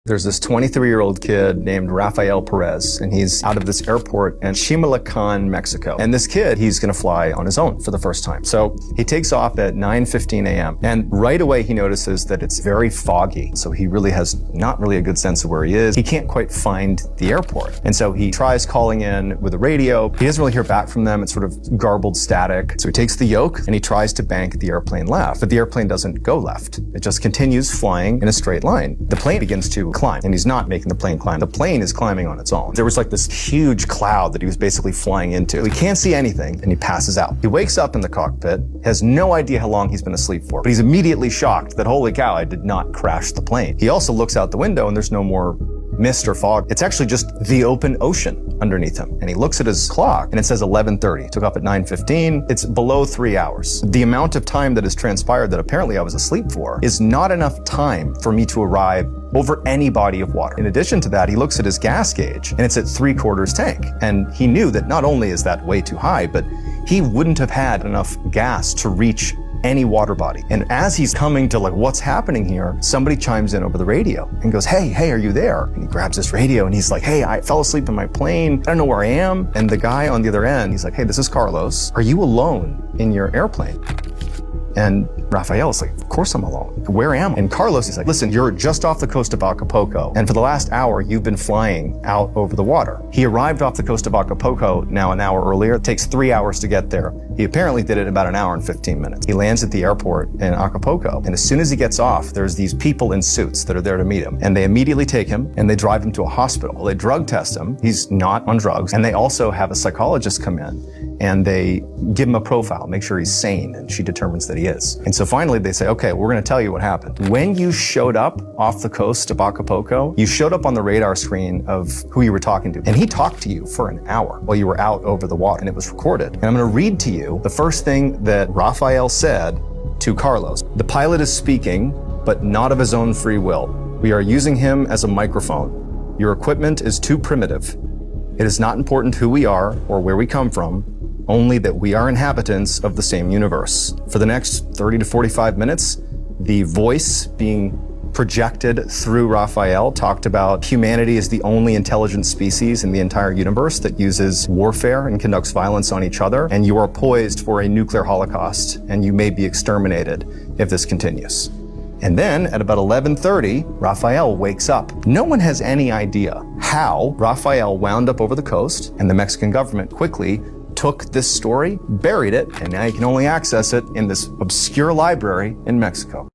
There's this 23-year-old kid named Rafael Perez, and he's out of this airport in Chimalacán, Mexico. And this kid, he's gonna fly on his own for the first time. So he takes off at 9:15 a.m. And right away he notices that it's very foggy. So he really has not really a good sense of where he is. He can't quite find the airport. And so he tries calling in with a radio. He doesn't really hear back from them. It's sort of garbled static. So he takes the yoke and he tries to bank the airplane left, but the airplane doesn't go left. It just continues flying in a straight line. The plane begins to climb, and he's not making the plane climb. The plane is climbing on its own. There was like this huge cloud that he was basically flying into. He can't see anything, and he passes out. He wakes up in the cockpit, has no idea how long he's been asleep for, but he's immediately shocked that, holy cow, I did not crash the plane. He also looks out the window, and there's no more mist or fog. It's actually just the open ocean underneath him. And he looks at his clock and it says 11:30. Took off at 9:15. It's below 3 hours. The amount of time that has transpired that apparently I was asleep for is not enough time for me to arrive over any body of water. In addition to that, he looks at his gas gauge and it's at 3/4 tank. And he knew that not only is that way too high, but he wouldn't have had enough gas to reach any water body. And as he's coming to like, what's happening here, somebody chimes in over the radio and goes, hey, are you there? And he grabs his radio and he's like, hey, I fell asleep in my plane. I don't know where I am. And the guy on the other end, he's like, hey, this is Carlos. Are you alone in your airplane? And Rafael is like, of course I'm alone. Where am I? And Carlos is like, listen, you're just off the coast of Acapulco. And for the last hour, you've been flying out over the water. He arrived off the coast of Acapulco now an hour earlier. It takes 3 hours to get there. He apparently did it in about an hour and 15 minutes. He lands at the airport in Acapulco. And as soon as he gets off, there's these people in suits that are there to meet him. And they immediately take him and they drive him to a hospital. They drug test him. He's not on drugs. And they also have a psychologist come in and they give him a profile, make sure he's sane, and she determines that he is. And so finally they say, okay, we're gonna tell you what happened. When you showed up off the coast of Acapulco, you showed up on the radar screen of who you were talking to. And he talked to you for an hour while you were out over the water, and it was recorded. And I'm gonna read to you the first thing that Rafael said to Carlos. The pilot is speaking, but not of his own free will. We are using him as a microphone. Your equipment is too primitive. It is not important who we are or where we come from, only that we are inhabitants of the same universe. For the next 30 to 45 minutes, the voice being projected through Rafael talked about humanity as the only intelligent species in the entire universe that uses warfare and conducts violence on each other, and you are poised for a nuclear holocaust, and you may be exterminated if this continues. And then at about 11:30, Rafael wakes up. No one has any idea how Rafael wound up over the coast, and the Mexican government quickly took this story, buried it, and now you can only access it in this obscure library in Mexico.